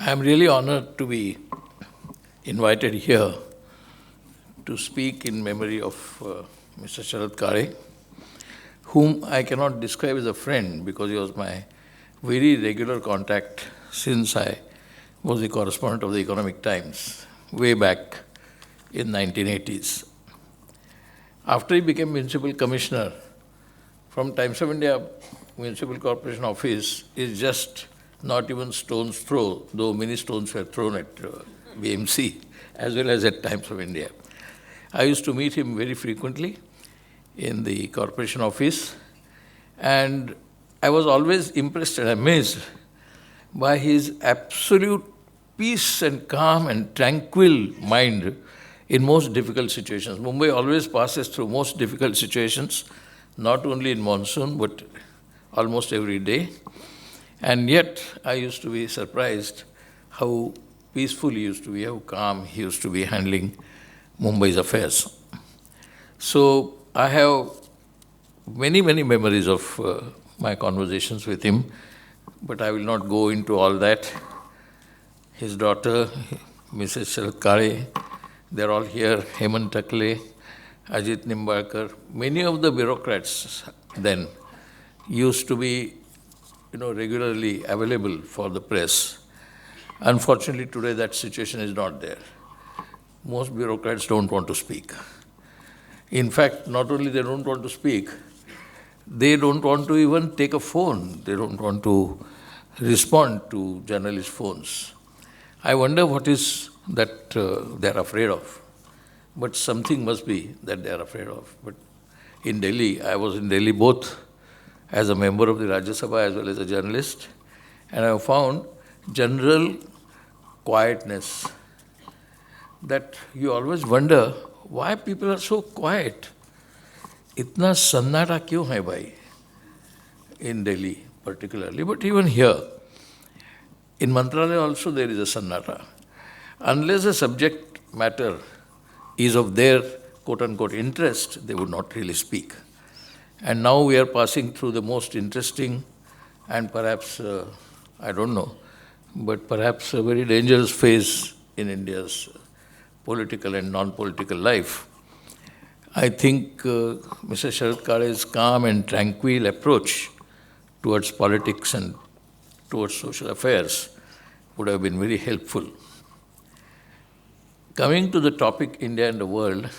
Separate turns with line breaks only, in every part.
I'm really honored to be invited here to speak in memory of Mr. Sharad Kale, whom I cannot describe as a friend because he was my very regular contact since I was the correspondent of the Economic Times way back in 1980s. After he became Municipal Commissioner, from Times of India Municipal Corporation Office is just not even stone's throw, though many stones were thrown at BMC as well as at Times of India. I used to meet him very frequently in the corporation office, and I was always impressed and amazed by his absolute peace and calm and tranquil mind in most difficult situations. Mumbai always passes through most difficult situations, not only in monsoon, but almost every day. And yet, I used to be surprised how peaceful he used to be, how calm he used to be handling Mumbai's affairs. So, I have many, many memories of my conversations with him, but I will not go into all that. His daughter, Mrs. Sharad Kale, they're all here, Hemant Takle, Ajit Nimbalkar. Many of the bureaucrats then used to be regularly available for the press. Unfortunately, today that situation is not there. Most bureaucrats don't want to speak. In fact, not only they don't want to speak, they don't want to even take a phone. They don't want to respond to journalist phones. I wonder what is that they're afraid of. But something must be that they're afraid of. But in Delhi, I was in Delhi both as a member of the Rajya Sabha as well as a journalist, and I found general quietness that you always wonder why people are so quiet. Itna sannata kyun hai bhai? In Delhi particularly, but even here. In Mantralaya also there is a sannata. Unless the subject matter is of their quote-unquote interest, they would not really speak. And now we are passing through the most interesting and perhaps, I don't know, but perhaps a very dangerous phase in India's political and non-political life. I think Mr. Sharad Kale's calm and tranquil approach towards politics and towards social affairs would have been very helpful. Coming to the topic India and the world,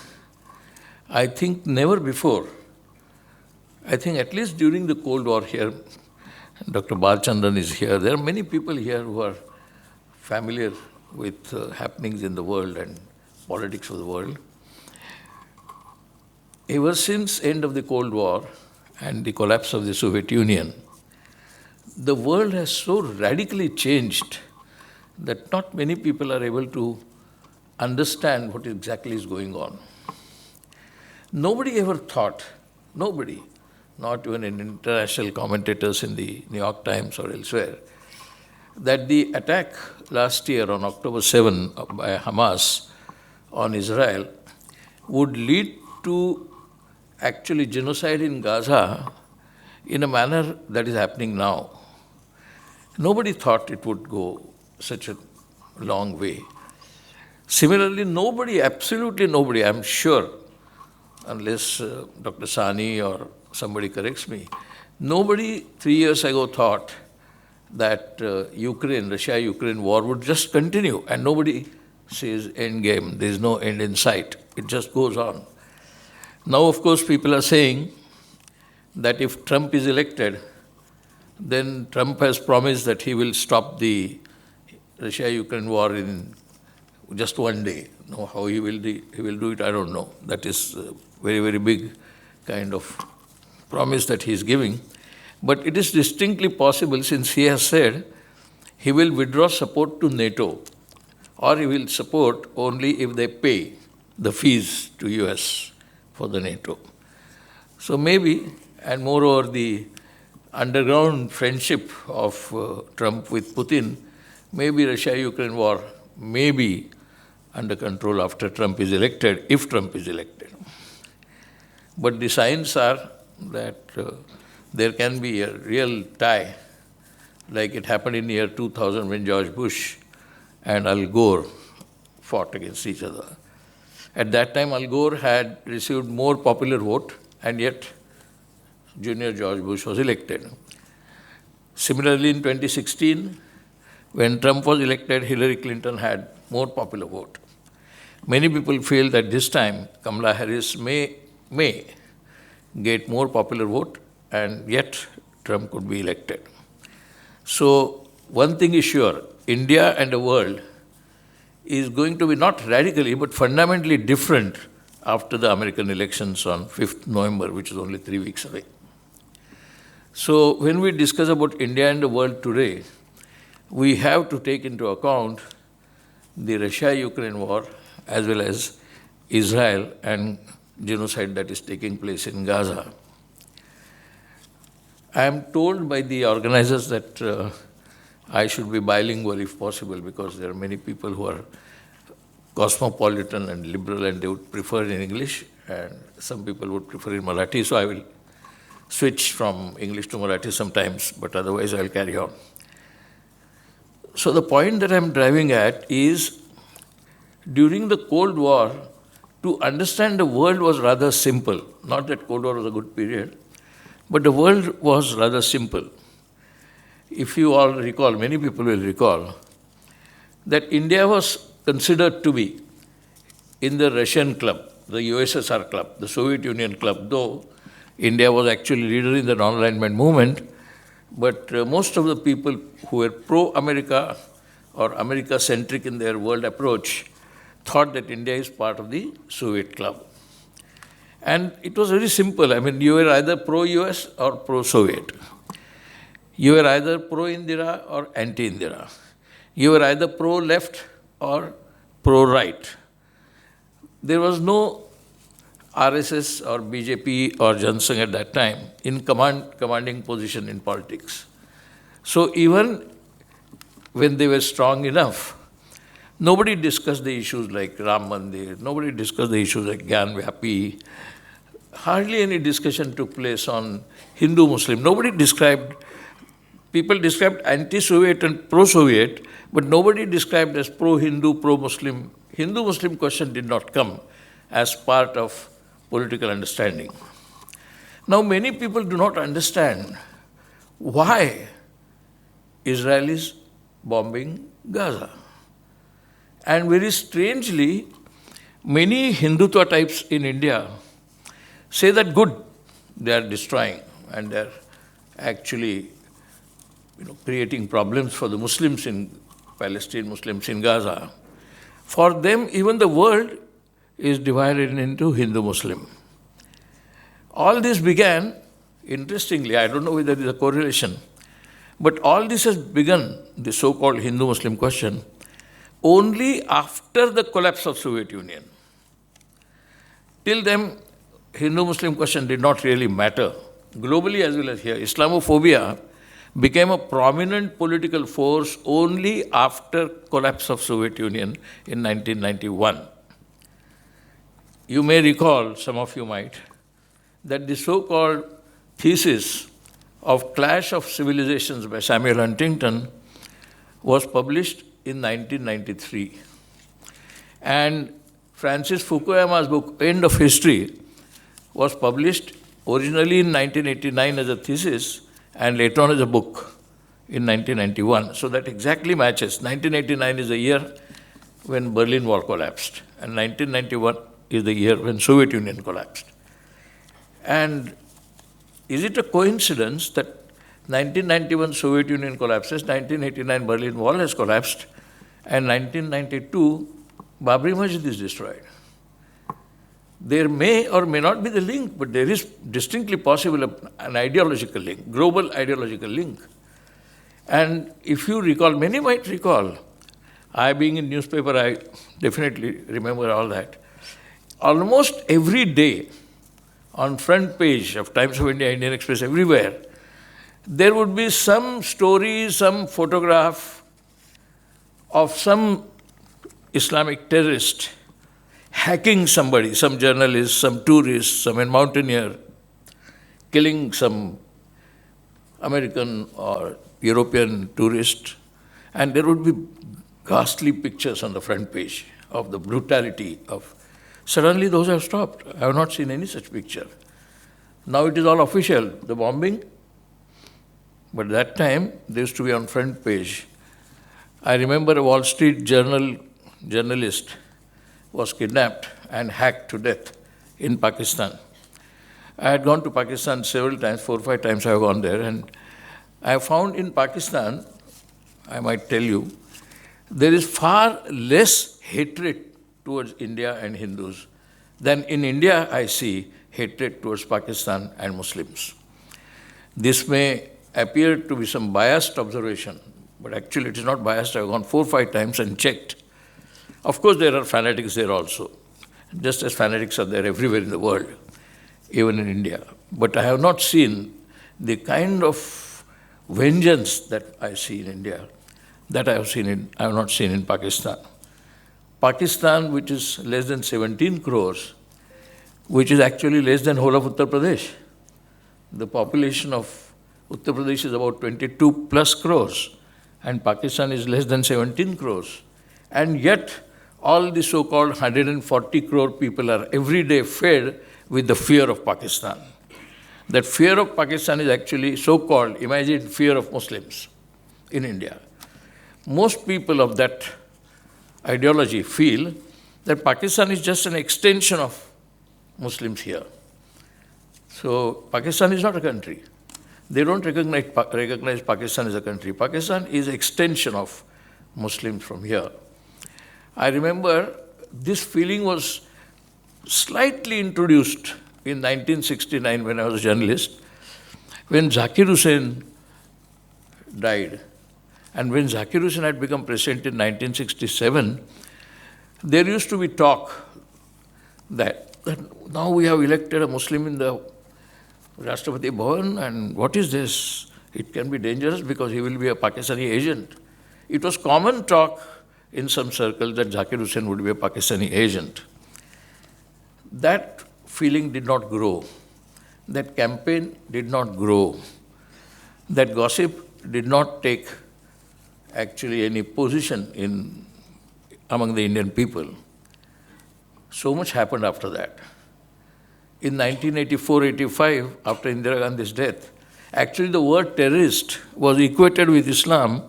I think never before, I think at least during the Cold War here, Dr. Balchandran is here, there are many people here who are familiar with happenings in the world and politics of the world. Ever since end of the Cold War and the collapse of the Soviet Union, the world has so radically changed that not many people are able to understand what exactly is going on. Nobody ever thought, nobody, not even in international commentators in the New York Times or elsewhere, that the attack last year on October 7 by Hamas on Israel would lead to actually genocide in Gaza in a manner that is happening now. Nobody thought it would go such a long way. Similarly, nobody, absolutely nobody, I'm sure, unless Dr. Sani or somebody corrects me, nobody 3 years ago thought that Russia-Ukraine war would just continue, and nobody says end game, there is no end in sight, it just goes on. Now, of course, people are saying that if Trump is elected, then Trump has promised that he will stop the Russia-Ukraine war in just one day. Now, how he will do it, I don't know. That is a very, very big kind of promise that he is giving. But it is distinctly possible, since he has said he will withdraw support to NATO, or he will support only if they pay the fees to US for the NATO. So maybe, and moreover the underground friendship of Trump with Putin, maybe Russia-Ukraine war may be under control after Trump is elected, if Trump is elected. But the signs are that there can be a real tie, like it happened in the year 2000 when George Bush and Al Gore fought against each other. At that time, Al Gore had received more popular vote, and yet Junior George Bush was elected. Similarly, in 2016, when Trump was elected, Hillary Clinton had more popular vote. Many people feel that this time Kamala Harris may get more popular vote, and yet Trump could be elected. So one thing is sure, India and the world is going to be not radically but fundamentally different after the American elections on 5th November, which is only 3 weeks away. So when we discuss about India and the world today, we have to take into account the Russia-Ukraine war as well as Israel and genocide that is taking place in Gaza. I am told by the organizers that I should be bilingual if possible, because there are many people who are cosmopolitan and liberal and they would prefer in English, and some people would prefer in Marathi, so I will switch from English to Marathi sometimes, but otherwise I'll carry on. So the point that I'm driving at is, during the Cold War, to understand the world was rather simple. Not that Cold War was a good period, but the world was rather simple. If you all recall, many people will recall, that India was considered to be in the Russian club, the USSR club, the Soviet Union club, though India was actually leader in the NonArmament Movement, but most of the people who were pro-America or America-centric in their world approach thought that India is part of the Soviet club. And it was very simple. I mean, you were either pro-US or pro-Soviet. You were either pro-Indira or anti-Indira. You were either pro-left or pro-right. There was no RSS or BJP or Jansangh at that time in commanding position in politics. So even when they were strong enough, nobody discussed the issues like Ram Mandir, nobody discussed the issues like Gyan Vyapi. Hardly any discussion took place on Hindu-Muslim. People described anti-Soviet and pro-Soviet, but nobody described as pro-Hindu, pro-Muslim. Hindu-Muslim question did not come as part of political understanding. Now, many people do not understand why Israel is bombing Gaza. And very strangely, many Hindutva types in India say that good, they are destroying and they are actually creating problems for the Muslims in Palestine, Muslims in Gaza. For them, even the world is divided into Hindu-Muslim. All this began, interestingly, I don't know whether there is a correlation, but all this has begun, the so-called Hindu-Muslim question, only after the collapse of Soviet Union. Till then, Hindu-Muslim question did not really matter. Globally as well as here, Islamophobia became a prominent political force only after collapse of Soviet Union in 1991. You may recall, some of you might, that the so-called thesis of Clash of Civilizations by Samuel Huntington was published in 1993. And Francis Fukuyama's book, End of History, was published originally in 1989 as a thesis and later on as a book in 1991. So that exactly matches. 1989 is the year when Berlin Wall collapsed, and 1991 is the year when Soviet Union collapsed. And is it a coincidence that 1991 Soviet Union collapses, 1989 Berlin Wall has collapsed, and 1992 Babri Masjid is destroyed? There may or may not be the link, but there is distinctly possible an ideological link, global ideological link. And if you recall, many might recall, I being in newspaper, I definitely remember all that. Almost every day, on front page of Times of India, Indian Express, everywhere, there would be some story, some photograph of some Islamic terrorist hacking somebody, some journalist, some tourist, some mountaineer, killing some American or European tourist, and there would be ghastly pictures on the front page of the brutality of. Suddenly those have stopped. I have not seen any such picture. Now it is all official, the bombing. But that time, they used to be on front page. I remember a Wall Street journalist was kidnapped and hacked to death in Pakistan. I had gone to Pakistan several times, 4 or 5 times I have gone there, and I have found in Pakistan, I might tell you, there is far less hatred towards India and Hindus than in India I see hatred towards Pakistan and Muslims. This may appear to be some biased observation, but actually it is not biased. I have gone 4 or 5 times and checked. Of course, there are fanatics there also, just as fanatics are there everywhere in the world, even in India. But I have not seen the kind of vengeance that I see in India, that I have not seen in Pakistan. Pakistan, which is less than 17 crores, which is actually less than whole of Uttar Pradesh. The population of Uttar Pradesh is about 22 plus crores, and Pakistan is less than 17 crores. And yet, all the so-called 140 crore people are every day fed with the fear of Pakistan. That fear of Pakistan is actually so-called imagined fear of Muslims in India. Most people of that ideology feel that Pakistan is just an extension of Muslims here. So Pakistan is not a country. They don't recognize Pakistan as a country. Pakistan is an extension of Muslims from here. I remember this feeling was slightly introduced in 1969 when I was a journalist, when Zakir Hussain died. And when Zakir Hussain had become president in 1967, there used to be talk that now we have elected a Muslim in the Rashtrapati Bhavan, and what is this? It can be dangerous because he will be a Pakistani agent. It was common talk in some circles that Zakir Hussain would be a Pakistani agent. That feeling did not grow. That campaign did not grow. That gossip did not take actually any position among the Indian people. So much happened after that. In 1984-85, after Indira Gandhi's death, actually the word terrorist was equated with Islam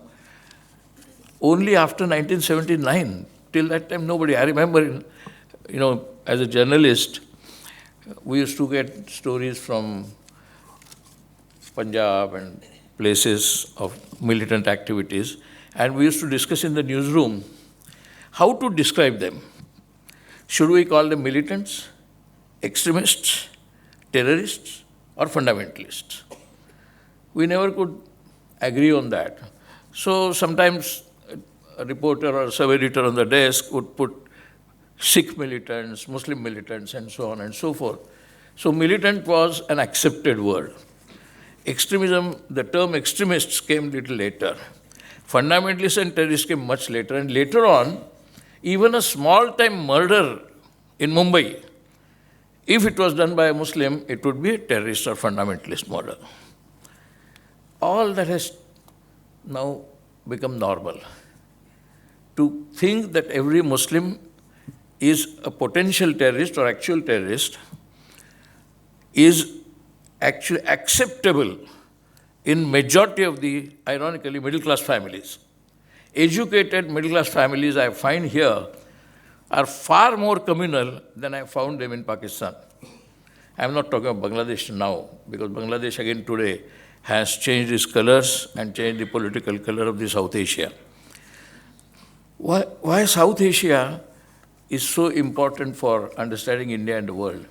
only after 1979. Till that time, nobody. I remember, as a journalist, we used to get stories from Punjab and places of militant activities, and we used to discuss in the newsroom how to describe them. Should we call them militants, extremists, terrorists, or fundamentalists? We never could agree on that. So sometimes a reporter or a sub-editor on the desk would put Sikh militants, Muslim militants, and so on and so forth. So militant was an accepted word. Extremism, the term extremists came little later. Fundamentalists and terrorists came much later. And later on, even a small-time murder in Mumbai, if it was done by a Muslim, it would be a terrorist or fundamentalist murder. All that has now become normal. To think that every Muslim is a potential terrorist or actual terrorist is actually acceptable in majority of the, ironically, middle-class families. Educated middle-class families I find here are far more communal than I found them in Pakistan. I'm not talking about Bangladesh now, because Bangladesh again today has changed its colors and changed the political color of the South Asia. Why South Asia is so important for understanding India and the world?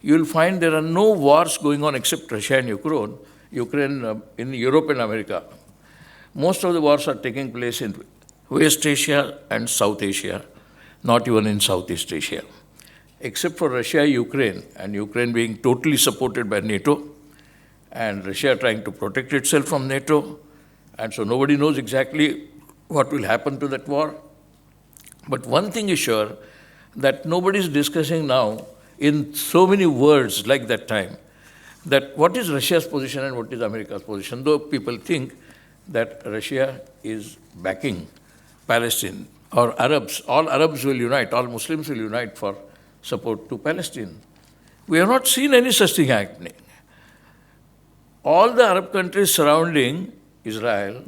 You will find there are no wars going on except Russia and Ukraine in Europe and America. Most of the wars are taking place in West Asia and South Asia, not even in Southeast Asia. Except for Russia, Ukraine, and Ukraine being totally supported by NATO, and Russia trying to protect itself from NATO, and so nobody knows exactly what will happen to that war. But one thing is sure, that nobody is discussing now in so many words like that time, that what is Russia's position and what is America's position, though people think that Russia is backing Palestine, or Arabs, all Arabs will unite, all Muslims will unite for support to Palestine. We have not seen any such thing happening. All the Arab countries surrounding Israel,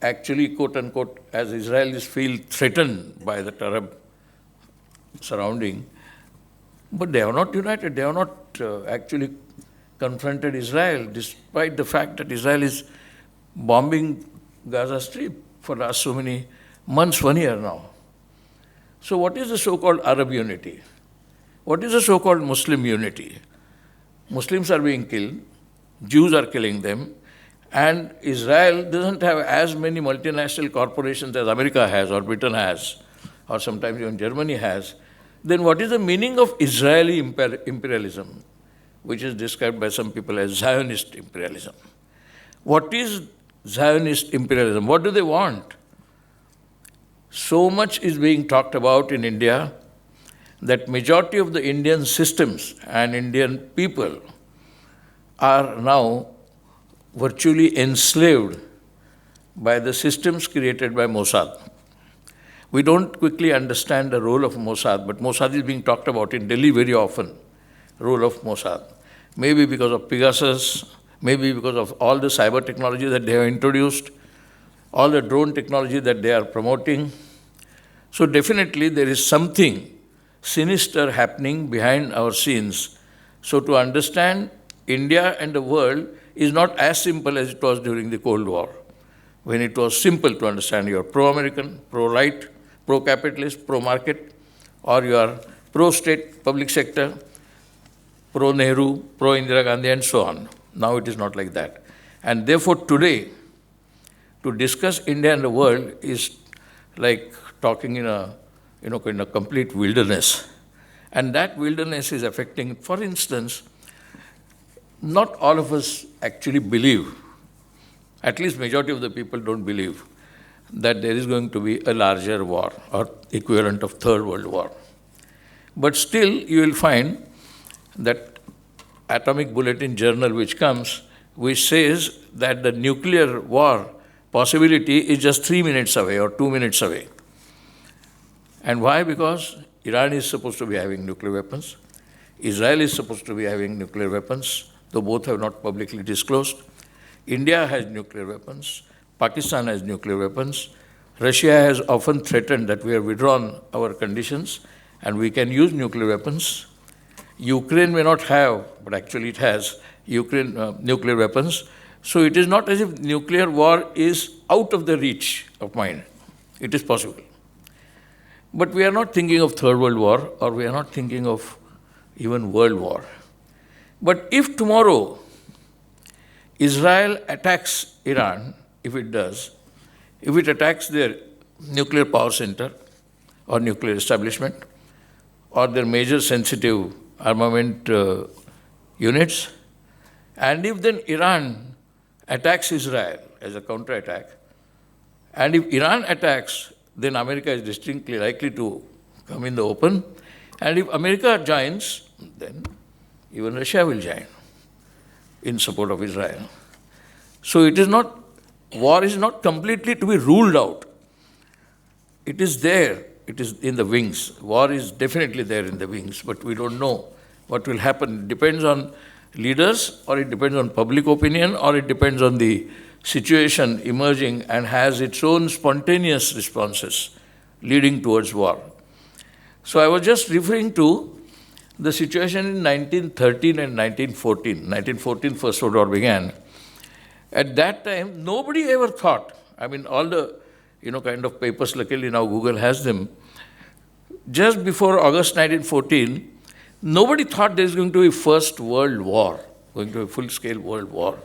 actually, quote unquote, as Israelis feel threatened by the Arab surrounding, but they have not united. They have not actually confronted Israel, despite the fact that Israel is bombing Gaza Strip for the last so many months, 1 year now. So what is the so-called Arab unity? What is the so-called Muslim unity? Muslims are being killed, Jews are killing them, and Israel doesn't have as many multinational corporations as America has, or Britain has, or sometimes even Germany has. Then what is the meaning of Israeli imperialism, which is described by some people as Zionist imperialism? What is Zionist imperialism? What do they want? So much is being talked about in India that majority of the Indian systems and Indian people are now virtually enslaved by the systems created by Mossad. We don't quickly understand the role of Mossad, but Mossad is being talked about in Delhi very often, role of Mossad. Maybe because of Pegasus, maybe because of all the cyber technology that they have introduced, all the drone technology that they are promoting. So definitely there is something sinister happening behind our scenes. So to understand India and the world is not as simple as it was during the Cold War, when it was simple to understand you are pro-American, pro-right, pro-capitalist, pro-market, or you are pro-state, public sector, pro-Nehru, pro-Indira Gandhi, and so on. Now it is not like that. And therefore today, to discuss India and the world is like talking in a complete wilderness. And that wilderness is affecting, for instance, not all of us actually believe, at least majority of the people don't believe, that there is going to be a larger war or equivalent of Third World War. But still, you will find that Atomic Bulletin Journal which comes, which says that the nuclear war possibility is just 3 minutes away or 2 minutes away. And why? Because Iran is supposed to be having nuclear weapons. Israel is supposed to be having nuclear weapons, though both have not publicly disclosed. India has nuclear weapons. Pakistan has nuclear weapons. Russia has often threatened that we have withdrawn our conditions and we can use nuclear weapons. Ukraine may not have, but actually it has, nuclear weapons. So it is not as if nuclear war is out of the reach of mind. It is possible. But we are not thinking of Third World War, or we are not thinking of even World War. But if tomorrow Israel attacks Iran, if it does, if it attacks their nuclear power center or nuclear establishment or their major sensitive armament units, and if then Iran attacks Israel as a counterattack, and if Iran attacks, then America is distinctly likely to come in the open, and if America joins, then even Russia will join in support of Israel. So it is not, war is not completely to be ruled out. It is there, it is in the wings. War is definitely there in the wings, but we don't know what will happen. It depends on leaders, or it depends on public opinion, or it depends on the situation emerging and has its own spontaneous responses leading towards war. So I was just referring to the situation in 1913 and 1914. 1914, First World War began. At that time, nobody ever thought, I mean, all the, kind of papers, luckily now Google has them, just before August 1914, nobody thought there is going to be First World War, going to be a full-scale world war,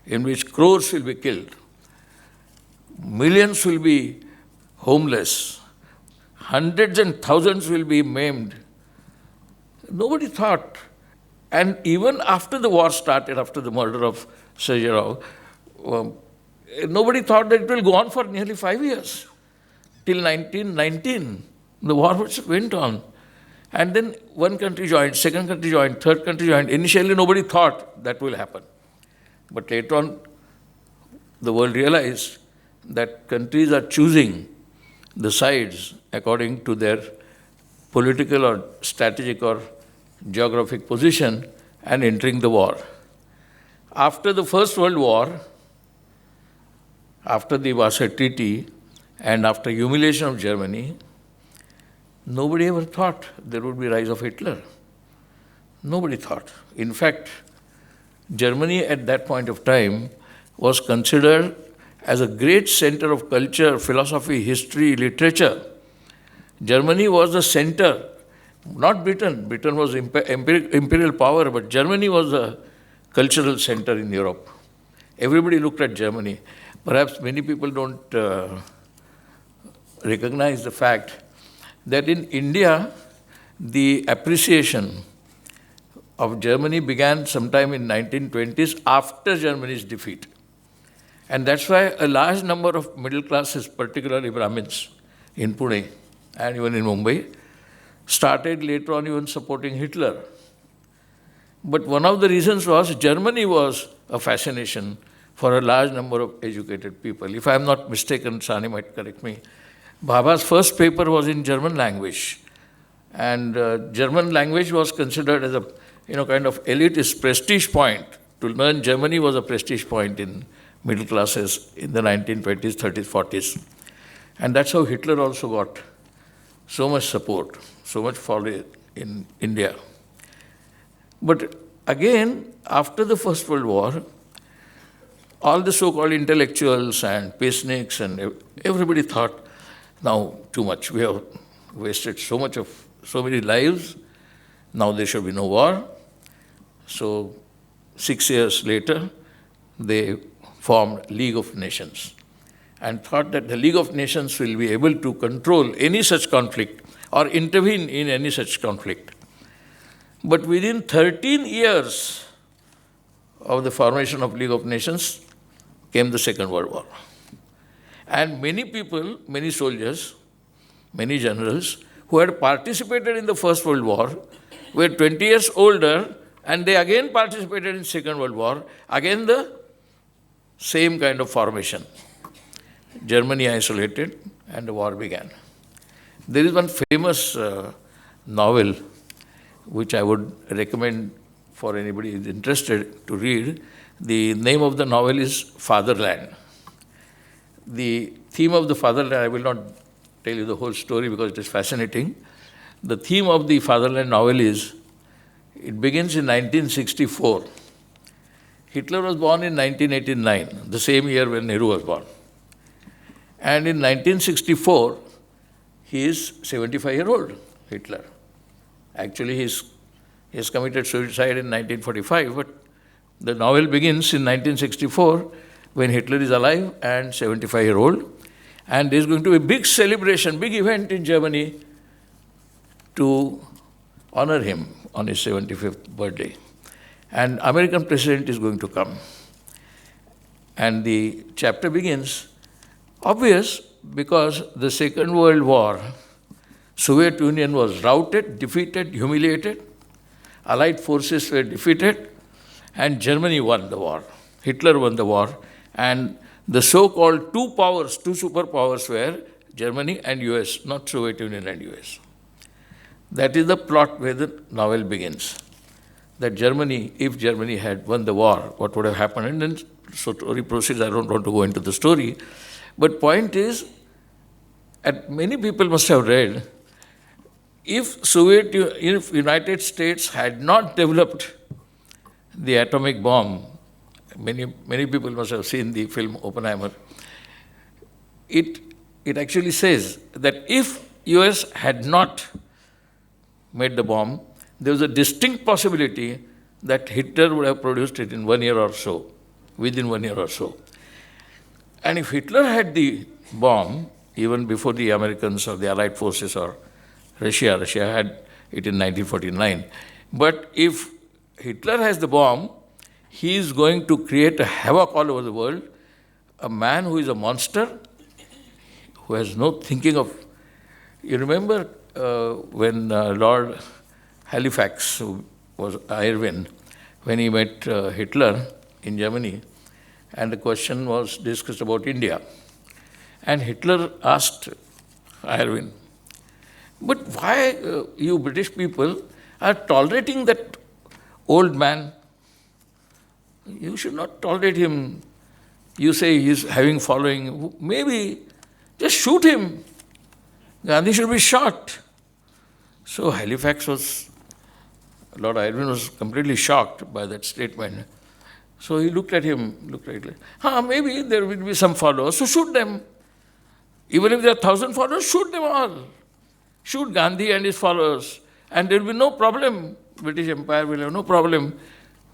in which crores will be killed, millions will be homeless, hundreds and thousands will be maimed. Nobody thought. And even after the war started, after the murder of Sergei, nobody thought that it will go on for nearly 5 years. Till 1919, the war went on. And then one country joined, second country joined, third country joined. Initially, nobody thought that will happen. But later on, the world realized that countries are choosing the sides according to their political or strategic or geographic position and entering the war. After the First World War, after the Warsaw Treaty, and after humiliation of Germany, nobody ever thought there would be rise of Hitler. Nobody thought. In fact, Germany at that point of time was considered as a great center of culture, philosophy, history, literature. Germany was the center, not Britain. Britain was imperial power, but Germany was a cultural center in Europe. Everybody looked at Germany. Perhaps many people don't recognize the fact that in India, the appreciation of Germany began sometime in 1920s after Germany's defeat. And that's why a large number of middle classes, particularly Brahmins in Pune and even in Mumbai, started later on even supporting Hitler. But one of the reasons was Germany was a fascination for a large number of educated people. If I am not mistaken, Sani might correct me, Bhabha's first paper was in German language. And German language was considered as a kind of elitist prestige point. To learn Germany was a prestige point in middle classes in the 1920s, 30s, 40s. And that's how Hitler also got so much support, so much following in India. But again, after the First World War, all the so-called intellectuals and peaceniks and everybody thought, now too much. We have wasted so many lives. Now there should be no war. So 6 years later, they formed League of Nations and thought that the League of Nations will be able to control any such conflict or intervene in any such conflict. But within 13 years of the formation of League of Nations came the Second World War. And many people, many soldiers, many generals who had participated in the First World War were 20 years older, and they again participated in Second World War, again the same kind of formation. Germany isolated and the war began. There is one famous novel which I would recommend for anybody who is interested to read. The name of the novel is Fatherland. The theme of the Fatherland, I will not tell you the whole story because it is fascinating. The theme of the Fatherland novel is, it begins in 1964. Hitler was born in 1989, the same year when Nehru was born. And in 1964, he is 75-year-old, Hitler. Actually, he has committed suicide in 1945, but the novel begins in 1964 when Hitler is alive and 75-year-old. And there is going to be a big celebration, big event in Germany to honor him on his 75th birthday. And American president is going to come. And the chapter begins, obvious, because the Second World War, Soviet Union was routed, defeated, humiliated, Allied forces were defeated, and Germany won the war. Hitler won the war, and the so-called two superpowers were Germany and US, not Soviet Union and US. That is the plot where the novel begins. That Germany, if Germany had won the war, what would have happened? And then story proceeds. I don't want to go into the story. But point is, many people must have read, if United States had not developed the atomic bomb, many people must have seen the film Oppenheimer, it actually says that if US had not made the bomb, there was a distinct possibility that Hitler would have produced it in 1 year or so, within 1 year or so. And if Hitler had the bomb, even before the Americans or the Allied forces or Russia had it in 1949. But if Hitler has the bomb, he is going to create a havoc all over the world. A man who is a monster, who has no thinking of... You remember when Lord Halifax, who was Irwin, when he met Hitler in Germany, and the question was discussed about India. And Hitler asked Irwin. But why you British people are tolerating that old man? You should not tolerate him. You say he's having following. Maybe just shoot him. Gandhi should be shot. So Lord Irwin was completely shocked by that statement. So he looked at him, maybe there will be some followers, so shoot them. Even if there are 1,000 followers, shoot them all. Shoot Gandhi and his followers. And there will be no problem. British Empire will have no problem.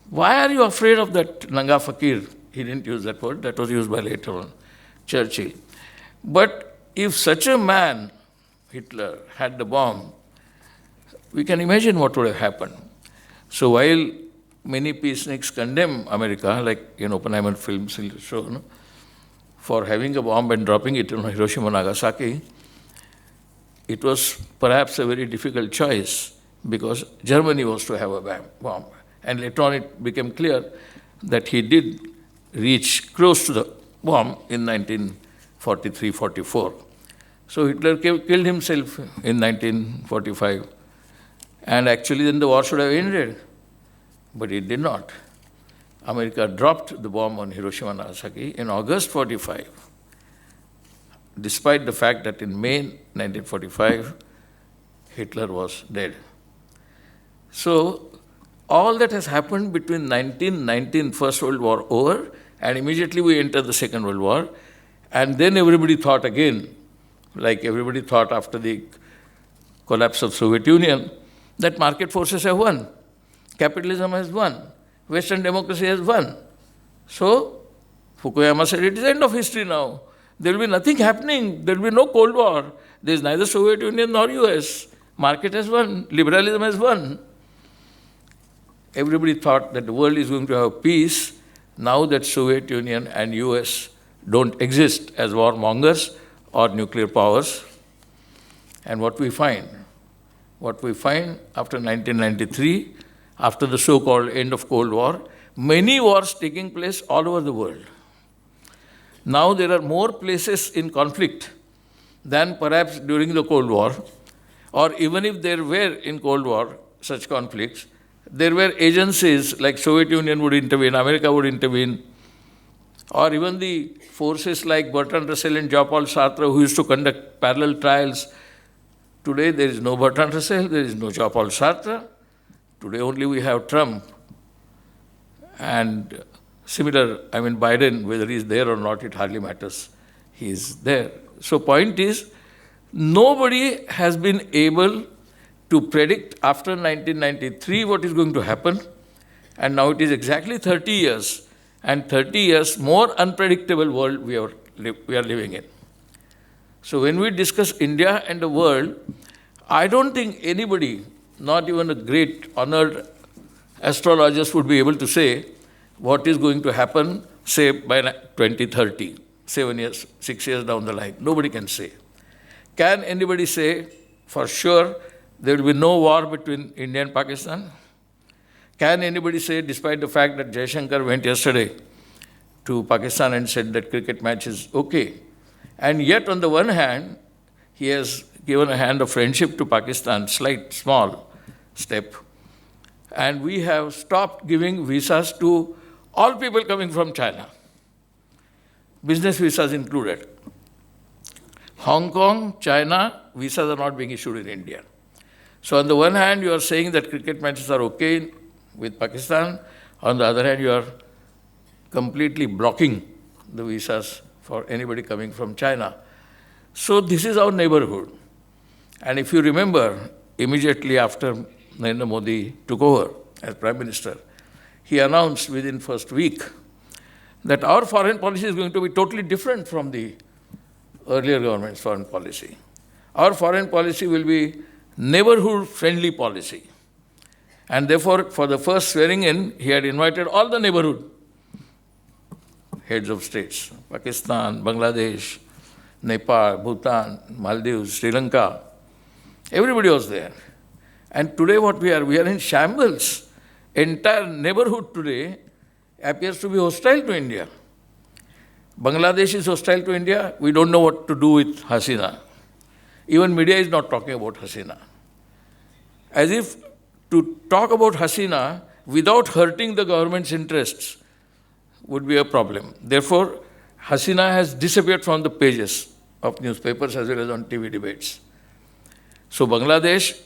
Why are you afraid of that Nanga Fakir? He didn't use that word. That was used by later on Churchill. But if such a man, Hitler, had the bomb, we can imagine what would have happened. So while many peaceniks condemn America, like in Oppenheimer films shown, for having a bomb and dropping it on Hiroshima and Nagasaki, it was perhaps a very difficult choice because Germany was to have a bomb. And later on it became clear that he did reach close to the bomb in 1943-44. So Hitler killed himself in 1945. And actually then the war should have ended. But it did not. America dropped the bomb on Hiroshima and Nagasaki in August 45, despite the fact that in May 1945, Hitler was dead. So all that has happened between 1919, First World War over, and immediately we enter the Second World War, and then everybody thought again, like everybody thought after the collapse of Soviet Union, that market forces have won. Capitalism has won. Western democracy has won. So, Fukuyama said, it is the end of history now. There will be nothing happening. There will be no Cold War. There is neither Soviet Union nor US. Market has won. Liberalism has won. Everybody thought that the world is going to have peace now that Soviet Union and US don't exist as warmongers or nuclear powers. And what we find? What we find after 1993, after the so-called end of Cold War, many wars taking place all over the world. Now there are more places in conflict than perhaps during the Cold War, or even if there were in Cold War such conflicts, there were agencies like Soviet Union would intervene, America would intervene, or even the forces like Bertrand Russell and Jean-Paul Sartre who used to conduct parallel trials. Today there is no Bertrand Russell, there is no Jean-Paul Sartre. Today only we have Trump. And Biden, whether he is there or not, it hardly matters. He is there. So point is, nobody has been able to predict after 1993 what is going to happen. And now it is exactly 30 years. And 30 years, more unpredictable world we are living in. So when we discuss India and the world, I don't think anybody, not even a great honored astrologers, would be able to say what is going to happen, say, by 2030, 7 years, 6 years down the line. Nobody can say. Can anybody say for sure there will be no war between India and Pakistan? Can anybody say, despite the fact that Jaishankar went yesterday to Pakistan and said that cricket match is okay, and yet on the one hand, he has given a hand of friendship to Pakistan, slight, small step, and we have stopped giving visas to all people coming from China, business visas included. Hong Kong, China, visas are not being issued in India. So on the one hand, you are saying that cricket matches are okay with Pakistan. On the other hand, you are completely blocking the visas for anybody coming from China. So this is our neighborhood. And if you remember, immediately after Narendra Modi took over as Prime Minister, he announced within first week that our foreign policy is going to be totally different from the earlier government's foreign policy. Our foreign policy will be neighborhood-friendly policy. And therefore, for the first swearing in, he had invited all the neighborhood heads of states, Pakistan, Bangladesh, Nepal, Bhutan, Maldives, Sri Lanka. Everybody was there. And today what we are in shambles. Entire neighborhood today appears to be hostile to India. Bangladesh is hostile to India. We don't know what to do with Hasina. Even media is not talking about Hasina. As if to talk about Hasina without hurting the government's interests would be a problem. Therefore, Hasina has disappeared from the pages of newspapers as well as on TV debates. So Bangladesh,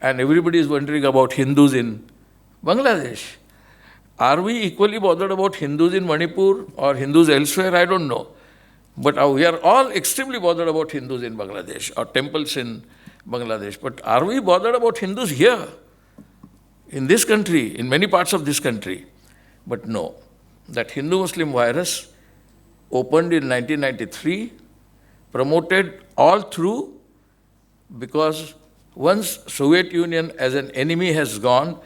and everybody is wondering about Hindus in Bangladesh. Are we equally bothered about Hindus in Manipur or Hindus elsewhere? I don't know. But we are all extremely bothered about Hindus in Bangladesh or temples in Bangladesh. But are we bothered about Hindus here, in this country, in many parts of this country? But no. That Hindu-Muslim virus opened in 1993, promoted all through, because once Soviet Union as an enemy has gone,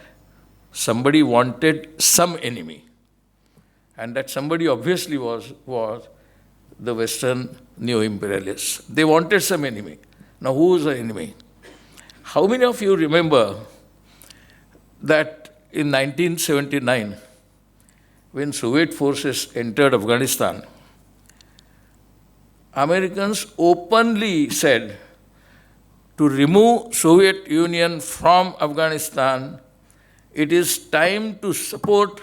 somebody wanted some enemy. And that somebody obviously was the Western neo-imperialists. They wanted some enemy. Now, who is the enemy? How many of you remember that in 1979, when Soviet forces entered Afghanistan, Americans openly said to remove Soviet Union from Afghanistan, it is time to support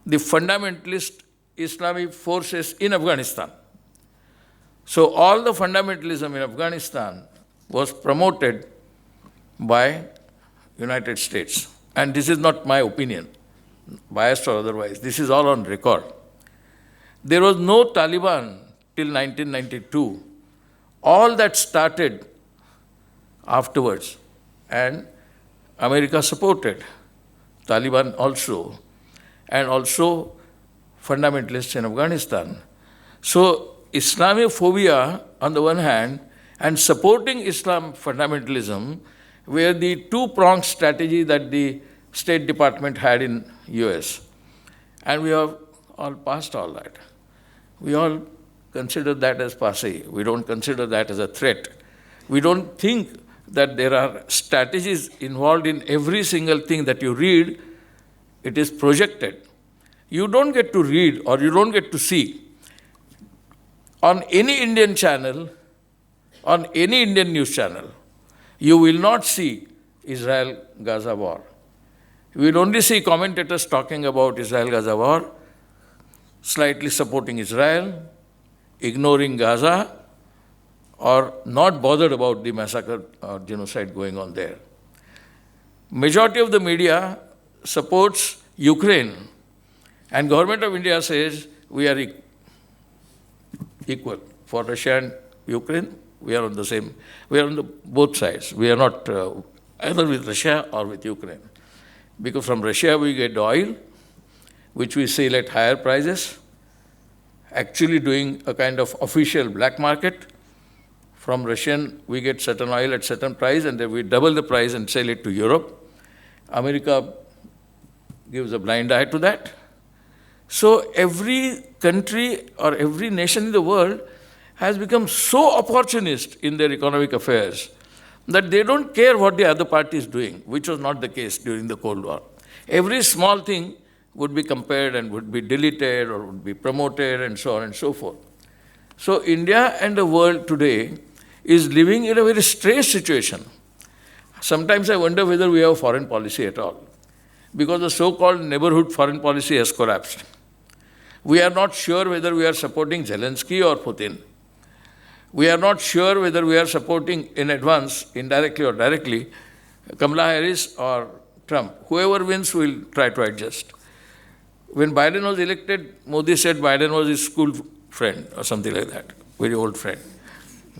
the fundamentalist Islamic forces in Afghanistan. So all the fundamentalism in Afghanistan was promoted by United States. And this is not my opinion, biased or otherwise. This is all on record. There was no Taliban till 1992. All that started afterwards. And America supported Taliban also, and also fundamentalists in Afghanistan. So Islamophobia on the one hand and supporting Islam fundamentalism were the two-pronged strategy that the State Department had in US. And we have all passed all that. We all consider that as passé. We don't consider that as a threat. We don't think that there are strategies involved in every single thing that you read. It is projected. You don't get to read or you don't get to see on any Indian channel, on any Indian news channel, you will not see Israel-Gaza war. You will only see commentators talking about Israel-Gaza war, slightly supporting Israel, ignoring Gaza, or not bothered about the massacre or genocide going on there. Majority of the media supports Ukraine, and government of India says we are equal. For Russia and Ukraine, we are on the same, we are on the both sides. We are not either with Russia or with Ukraine. Because from Russia we get oil, which we sell at higher prices, actually doing a kind of official black market. From Russian, we get certain oil at certain price, and then we double the price and sell it to Europe. America gives a blind eye to that. So every country or every nation in the world has become so opportunist in their economic affairs that they don't care what the other party is doing, which was not the case during the Cold War. Every small thing would be compared and would be deleted or would be promoted and so on and so forth. So India and the world today is living in a very strange situation. Sometimes I wonder whether we have foreign policy at all, because the so-called neighborhood foreign policy has collapsed. We are not sure whether we are supporting Zelensky or Putin. We are not sure whether we are supporting in advance, indirectly or directly, Kamala Harris or Trump. Whoever wins will try to adjust. When Biden was elected, Modi said Biden was his school friend or something like that, very old friend.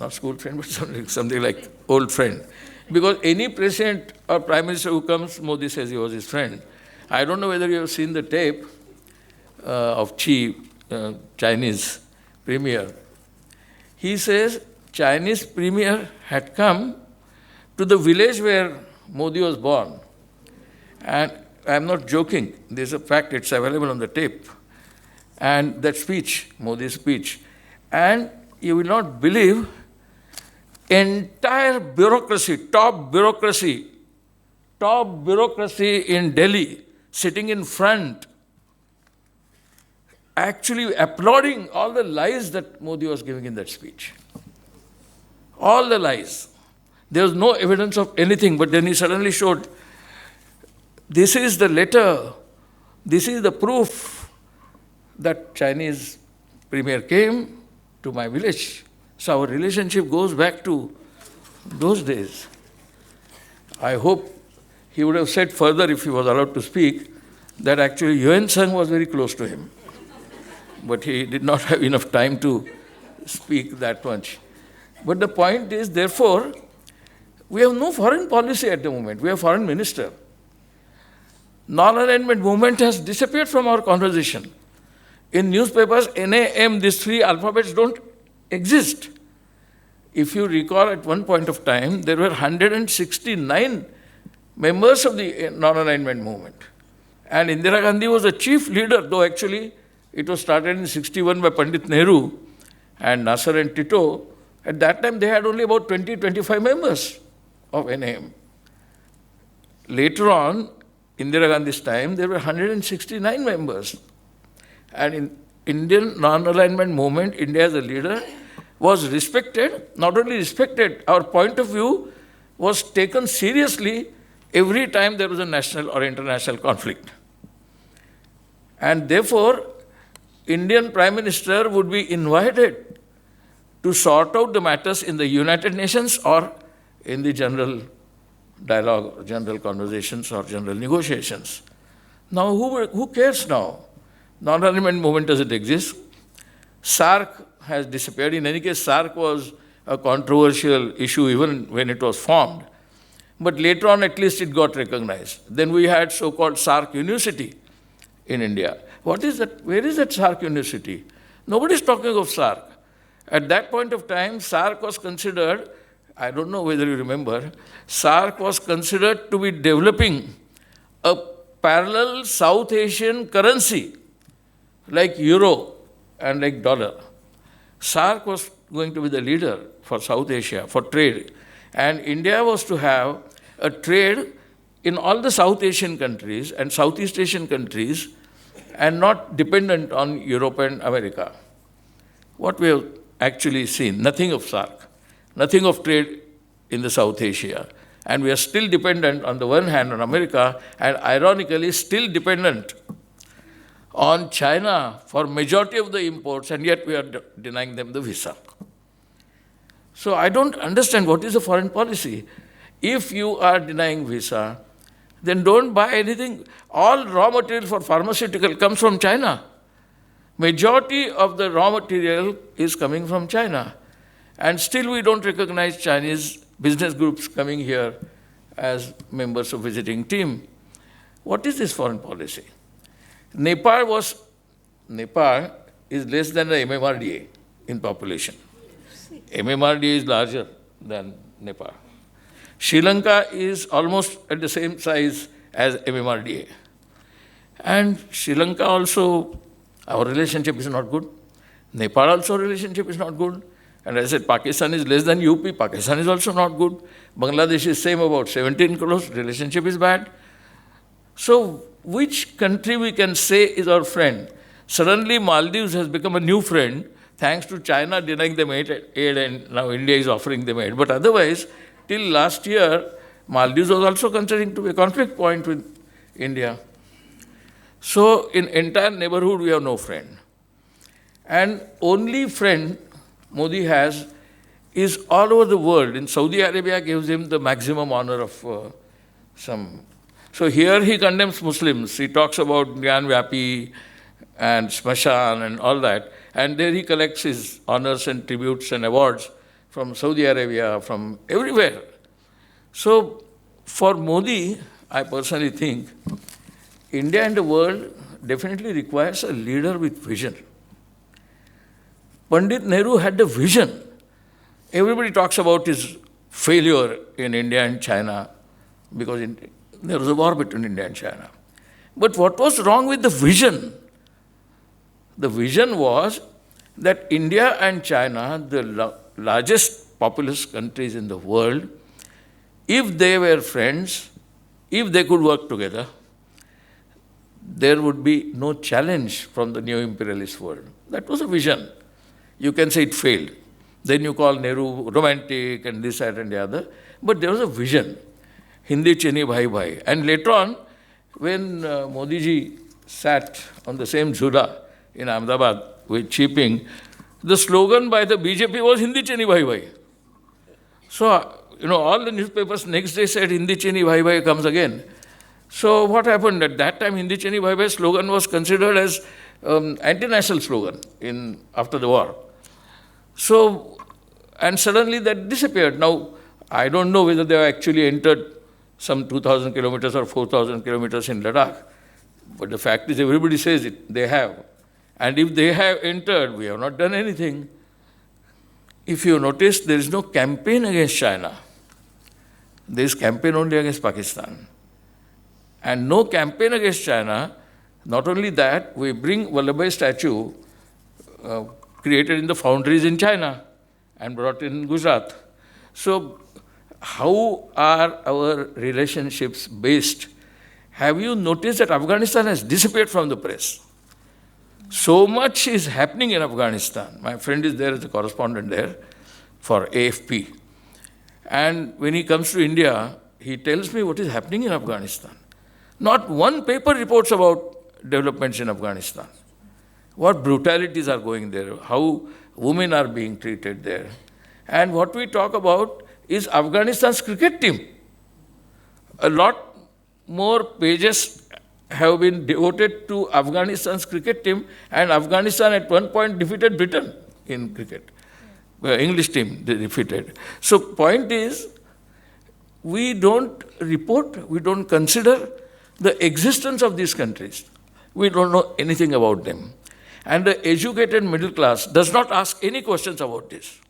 Not school friend, but something like old friend. Because any president or prime minister who comes, Modi says he was his friend. I don't know whether you have seen the tape of Xi, Chinese premier. He says Chinese premier had come to the village where Modi was born. And I'm not joking. There's a fact, it's available on the tape. And that speech, Modi's speech. And you will not believe, entire bureaucracy, top bureaucracy in Delhi, sitting in front, actually applauding all the lies that Modi was giving in that speech. All the lies. There was no evidence of anything, but then he suddenly showed, this is the letter, this is the proof that Chinese premier came to my village. So our relationship goes back to those days. I hope he would have said further, if he was allowed to speak, that actually Yuan Tsang was very close to him. But he did not have enough time to speak that much. But the point is, therefore, we have no foreign policy at the moment. We have foreign minister. Non-alignment movement has disappeared from our conversation. In newspapers, NAM, these three alphabets don't exist. If you recall, at one point of time, there were 169 members of the non-alignment movement. And Indira Gandhi was the chief leader, though actually it was started in 61 by Pandit Nehru and Nasser and Tito. At that time, they had only about 20-25 members of NAM. Later on, Indira Gandhi's time, there were 169 members. And in Indian non-alignment movement, India as a leader was respected, not only respected, our point of view was taken seriously every time there was a national or international conflict. And therefore, Indian Prime Minister would be invited to sort out the matters in the United Nations or in the general dialogue, or general conversations or general negotiations. Now, who cares now? Non-alignment movement doesn't exist. SARC has disappeared. In any case, SARC was a controversial issue even when it was formed. But later on, at least it got recognized. Then we had so-called SARC University in India. What is that? Where is that SARC University? Nobody is talking of SARC. At that point of time, SARC was considered, I don't know whether you remember, SARC was considered to be developing a parallel South Asian currency like euro and like dollar. SARC was going to be the leader for South Asia, for trade. And India was to have a trade in all the South Asian countries and Southeast Asian countries and not dependent on Europe and America. What we have actually seen, nothing of SARC, nothing of trade in the South Asia. And we are still dependent on the one hand on America and ironically still dependent on China for majority of the imports, and yet we are denying them the visa. So I don't understand what is the foreign policy. If you are denying visa, then don't buy anything. All raw material for pharmaceutical comes from China. Majority of the raw material is coming from China. And still we don't recognize Chinese business groups coming here as members of visiting team. What is this foreign policy? Nepal is less than the MMRDA in population. MMRDA is larger than Nepal. Sri Lanka is almost at the same size as MMRDA. And Sri Lanka also, our relationship is not good. Nepal also relationship is not good. And I said Pakistan is less than UP, Pakistan is also not good. Bangladesh is same, about 17 crores, relationship is bad. So which country we can say is our friend? Suddenly Maldives has become a new friend thanks to China denying them aid and now India is offering them aid. But otherwise, till last year, Maldives was also considering to be a conflict point with India. So in entire neighborhood, we have no friend. And only friend Modi has is all over the world. In Saudi Arabia gives him the maximum honor of some. So here he condemns Muslims. He talks about Gyan Vyapi and Smashan and all that. And there he collects his honors and tributes and awards from Saudi Arabia, from everywhere. So for Modi, I personally think India and the world definitely requires a leader with vision. Pandit Nehru had the vision. Everybody talks about his failure in India and China because there was a war between India and China. But what was wrong with the vision? The vision was that India and China, the largest populous countries in the world, if they were friends, if they could work together, there would be no challenge from the new imperialist world. That was a vision. You can say it failed. Then you call Nehru romantic and this, that, and the other. But there was a vision. Hindi cheni bhai bhai. And later on, when Modi ji sat on the same jhula in Ahmedabad with Cheaping, the slogan by the BJP was Hindi cheni bhai bhai. So, all the newspapers next day said Hindi cheni bhai bhai comes again. So what happened? At that time, Hindi cheni bhai bhai slogan was considered as anti-national slogan after the war. So, and suddenly that disappeared. Now, I don't know whether they have actually entered some 2,000 kilometers or 4,000 kilometers in Ladakh. But the fact is, everybody says it, they have. And if they have entered, we have not done anything. If you notice, there is no campaign against China. There is campaign only against Pakistan. And no campaign against China. Not only that, we bring Vallabhbhai statue created in the foundries in China and brought in Gujarat. So how are our relationships based? Have you noticed that Afghanistan has disappeared from the press? So much is happening in Afghanistan. My friend is there as a correspondent there for AFP. And when he comes to India, he tells me what is happening in Afghanistan. Not one paper reports about developments in Afghanistan. What brutalities are going there, how women are being treated there. And what we talk about is Afghanistan's cricket team. A lot more pages have been devoted to Afghanistan's cricket team, and Afghanistan at one point defeated Britain in cricket. English team they defeated. So point is, we don't report, we don't consider the existence of these countries. We don't know anything about them. And the educated middle class does not ask any questions about this.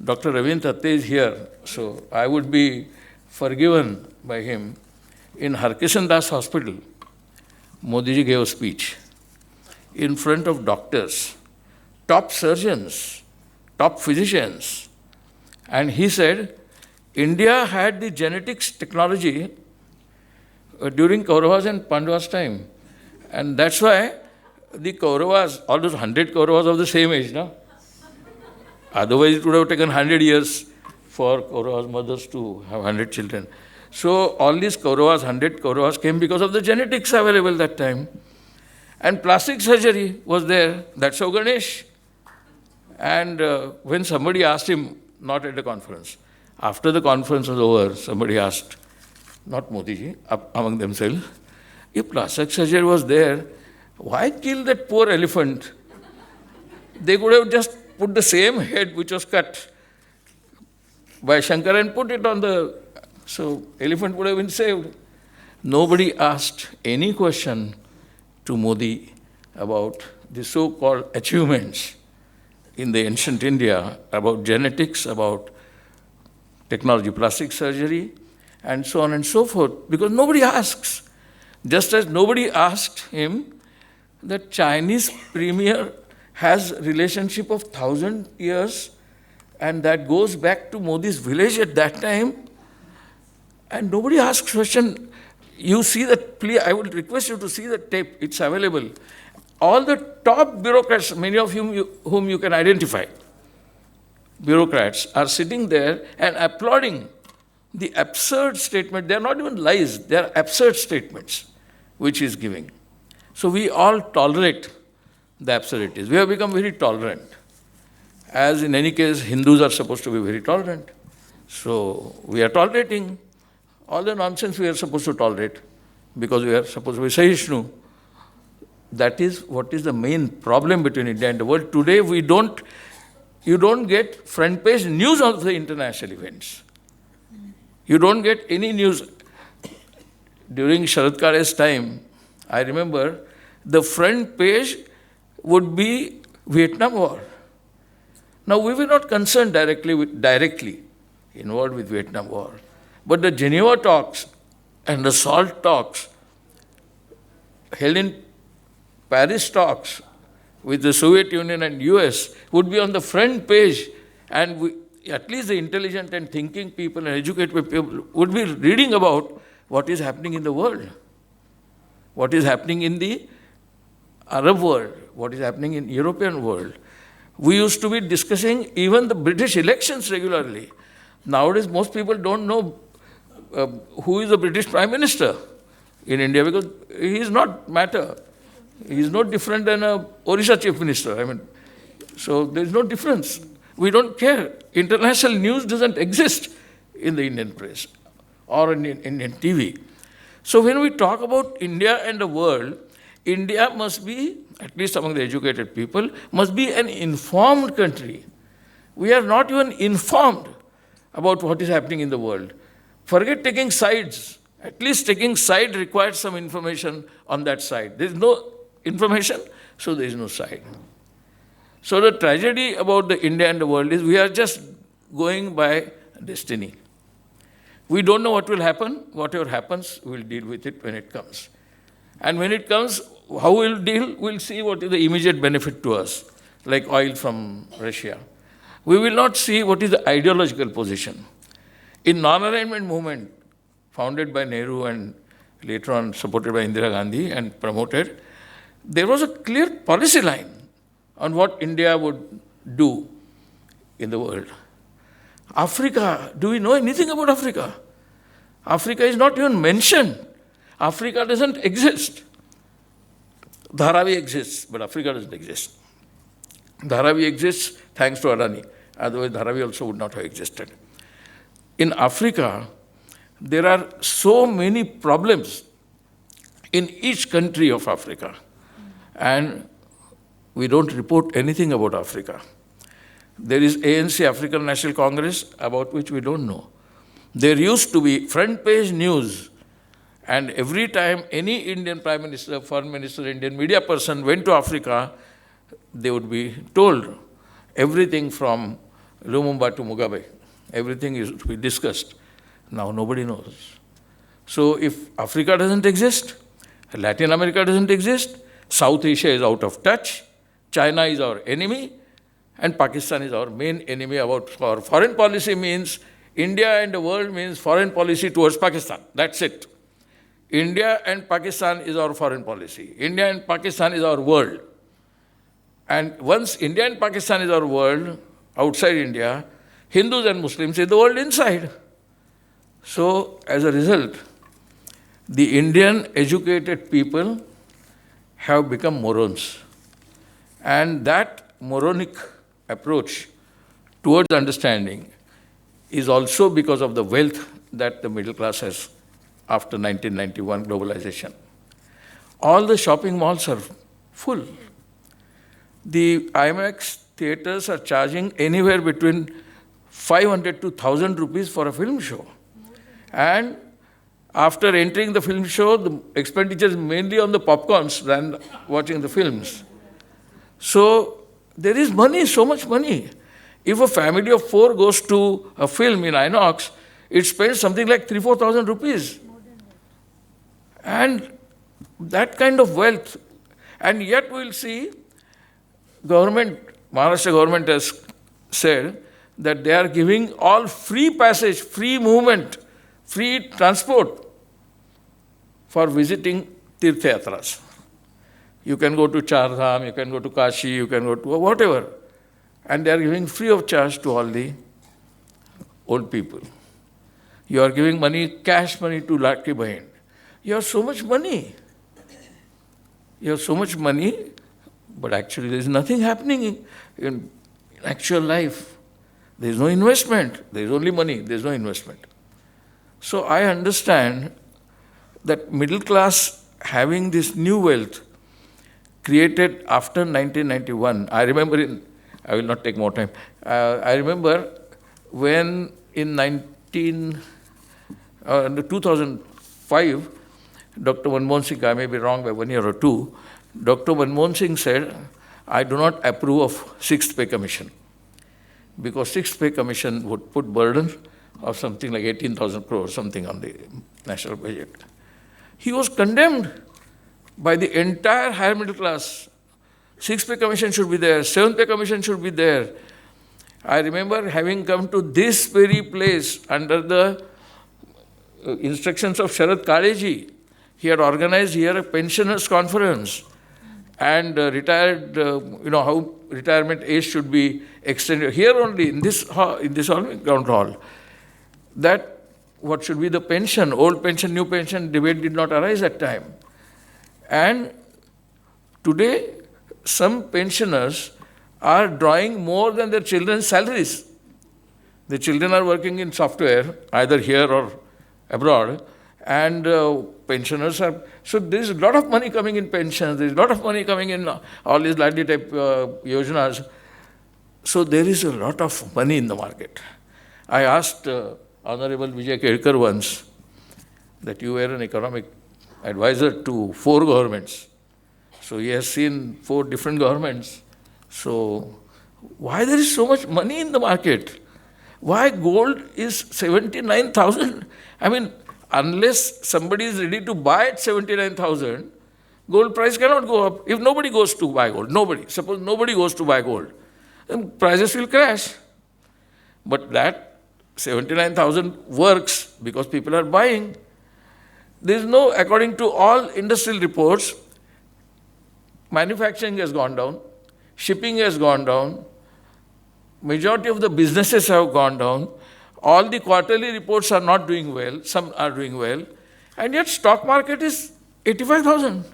Dr. Ravindra Tatte is here, so I would be forgiven by him. In Harkishan Das Hospital, Modi ji gave a speech in front of doctors, top surgeons, top physicians, and he said, India had the genetics technology during Kauravas and Pandavas' time. And that's why the Kauravas, all those 100 Kauravas of the same age, no? Otherwise it would have taken 100 years for Kauravas' mothers to have 100 children. So all these Kauravas, 100 Kauravas came because of the genetics available that time. And plastic surgery was there. That's how Ganesh. And when somebody asked him, not at the conference, after the conference was over, somebody asked, not Modi ji, among themselves, if plastic surgery was there, why kill that poor elephant? They could have just put the same head which was cut by Shankar and put it on the... So elephant would have been saved. Nobody asked any question to Modi about the so-called achievements in the ancient India, about genetics, about technology, plastic surgery, and so on and so forth, because nobody asks. Just as nobody asked him that Chinese premier has relationship of 1,000 years, and that goes back to Modi's village at that time, and nobody asks question. You see that, please, I would request you to see the tape, it's available. All the top bureaucrats, many of whom you can identify, bureaucrats, are sitting there and applauding the absurd statement. They are not even lies, they are absurd statements which he is giving. So we all tolerate the absurdities. We have become very tolerant. As in any case, Hindus are supposed to be very tolerant. So we are tolerating all the nonsense we are supposed to tolerate because we are supposed to be Sahisnu. That is what is the main problem between India and the world. Today you don't get front page news of the international events. You don't get any news. During Sharad Kare's time, I remember the front page would be Vietnam War. Now we were not concerned directly involved with Vietnam War. But the Geneva talks and the SALT talks held in Paris talks with the Soviet Union and US would be on the front page, and at least the intelligent and thinking people and educated people would be reading about what is happening in the world, what is happening in the Arab world, what is happening in European world, We used to be discussing even the British elections regularly. Nowadays, most people don't know who is the British Prime Minister in India because he is not matter. He is no different than a Orissa Chief Minister. I mean, so there is no difference. We don't care. International news doesn't exist in the Indian press or in Indian TV. So when we talk about India and the world, India must be, at least among the educated people, must be an informed country. We are not even informed about what is happening in the world. Forget taking sides. At least taking side requires some information on that side. There is no information, so there is no side. So the tragedy about the India and the world is we are just going by destiny. We don't know what will happen. Whatever happens, we'll deal with it when it comes. And when it comes, how we'll deal, we'll see what is the immediate benefit to us, like oil from Russia. We will not see what is the ideological position. In NonArmament Movement, founded by Nehru and later on supported by Indira Gandhi and promoted, there was a clear policy line on what India would do in the world. Africa, do we know anything about Africa? Africa is not even mentioned. Africa doesn't exist. Dharavi exists, but Africa doesn't exist. Dharavi exists thanks to Adani. Otherwise, Dharavi also would not have existed. In Africa, there are so many problems in each country of Africa. And we don't report anything about Africa. There is ANC, African National Congress, about which we don't know. There used to be front page news, and every time any Indian Prime Minister, Foreign Minister, Indian media person went to Africa, they would be told everything from Lumumba to Mugabe. Everything is to be discussed. Now nobody knows. So if Africa doesn't exist, Latin America doesn't exist, South Asia is out of touch, China is our enemy, and Pakistan is our main enemy. Our foreign policy means India and the world means foreign policy towards Pakistan. That's it. India and Pakistan is our foreign policy. India and Pakistan is our world. And once India and Pakistan is our world, outside India, Hindus and Muslims is the world inside. So, as a result, the Indian educated people have become morons. And that moronic approach towards understanding is also because of the wealth that the middle class has after 1991 globalization. All the shopping malls are full. The IMAX theaters are charging anywhere between 500 to 1,000 rupees for a film show. And after entering the film show, the expenditure is mainly on the popcorns than watching the films. So there is money, so much money. If a family of 4 goes to a film in INOX, it spends something like 3,000-4,000 rupees. And that kind of wealth. And yet we'll see government, Maharashtra government has said that they are giving all free passage, free movement, free transport for visiting Tirtha Yatras. You can go to Char Dham, you can go to Kashi, you can go to whatever. And they are giving free of charge to all the old people. You are giving money, cash money to Ladki Bahin. You have so much money. You have so much money, but actually there is nothing happening in actual life. There is no investment. There is only money. There is no investment. So I understand that middle class having this new wealth created after 1991. I remember I will not take more time. I remember when in 2005, Dr. Manmohan Singh, I may be wrong by 1 year or 2, Dr. Manmohan Singh said, I do not approve of 6th Pay Commission because 6th Pay Commission would put burden of something like 18,000 crores, something on the national budget. He was condemned by the entire higher middle class. 6th Pay Commission should be there, 7th Pay Commission should be there. I remember having come to this very place under the instructions of Sharad Kale ji. He had organized here a pensioners conference. and how retirement age should be extended. Here only, in this ground hall, that what should be the pension, old pension, new pension, debate did not arise at time. And today, some pensioners are drawing more than their children's salaries. The children are working in software, either here or abroad, and pensioners are... So there is a lot of money coming in pensions, there is a lot of money coming in all these lively type yojanas. So there is a lot of money in the market. I asked Honorable Vijay Ketkar once that you were an economic advisor to 4 governments. So he has seen 4 different governments. So why there is so much money in the market? Why gold is 79,000? I mean, unless somebody is ready to buy at 79,000, gold price cannot go up. If nobody goes to buy gold, suppose nobody goes to buy gold, then prices will crash. But that 79,000 works because people are buying. There is no, according to all industrial reports, manufacturing has gone down, shipping has gone down, majority of the businesses have gone down, all the quarterly reports are not doing well, some are doing well, and yet stock market is 85,000.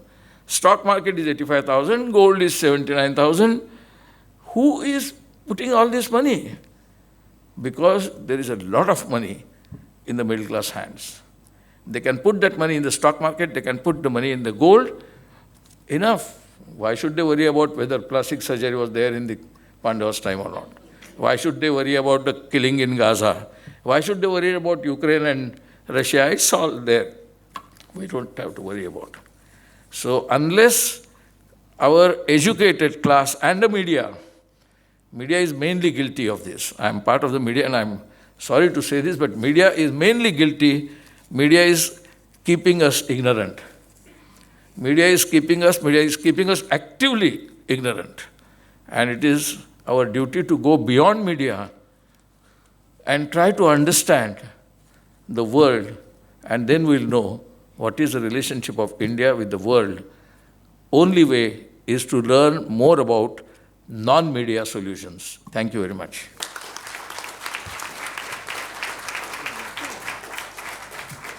Stock market is 85,000, gold is 79,000. Who is putting all this money? Because there is a lot of money in the middle class hands. They can put that money in the stock market, they can put the money in the gold. Enough. Why should they worry about whether plastic surgery was there in the Pandavas' time or not? Why should they worry about the killing in Gaza? Why should they worry about Ukraine and Russia? It's all there. We don't have to worry about. So unless our educated class and the media is mainly guilty of this. I'm part of the media and I'm sorry to say this, but media is mainly guilty. Media is keeping us ignorant. Media is keeping us actively ignorant. And it is our duty to go beyond media and try to understand the world, and then we'll know what is the relationship of India with the world. Only way is to learn more about non-media solutions. Thank you very much.